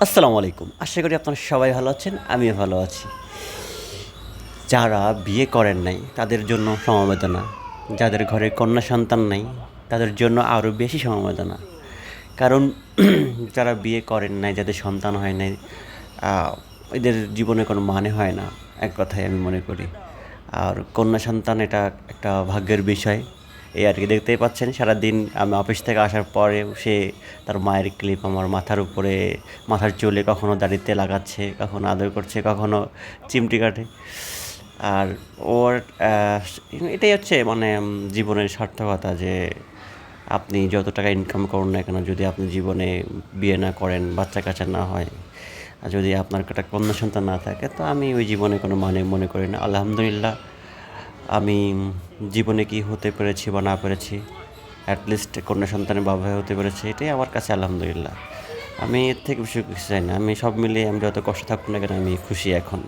আসসালামু আলাইকুম। আশা করি আপনারা সবাই ভালো আছেন, আমিও ভালো আছি। যারা বিয়ে করেন নাই তাদের জন্য সমবেদনা। যাদের ঘরে কন্যা সন্তান নাই তাদের জন্য আরও বেশি সমবেদনা। কারণ যারা বিয়ে করেন নাই, যাদের সন্তান হয় নাই, আ এদের জীবনে কোনো মানে হয় না। এক কথায় আমি মনে করি। আর কন্যা সন্তান এটা একটা ভাগ্যের বিষয়। এই আরকি দেখতেই পাচ্ছেন সারাদিন আমি অফিস থেকে আসার পরেও সে তার মায়ের ক্লিপ আমার মাথার উপরে, মাথার চুলে কখনো দাড়িতে লাগাচ্ছে, কখনো আদর করছে, কখনো চিমটি কাটে। আর ওর এটাই হচ্ছে মানে জীবনের সার্থকতা যে আপনি যত টাকা ইনকাম করুন না কেন, যদি আপনি জীবনে বিয়ে না করেন, বাচ্চা-কাচ্চা না হয়, আর যদি আপনার একটা কন্যা সন্তান না থাকে, তো আমি ওই জীবনে কোনো মানে মনে করি না। আলহামদুলিল্লাহ আমি জীবনে কি হতে পেরেছি বা না পেরেছি, অ্যাট লিস্ট কন্যা সন্তানের বাবা হয়ে হতে পেরেছি, এটাই আমার কাছে আলহামদুলিল্লাহ। আমি এর থেকে বেশি কিছু চাই না। আমি সব মিলিয়ে আমি যত কষ্ট থাকুক না কেন আমি খুশি এখন।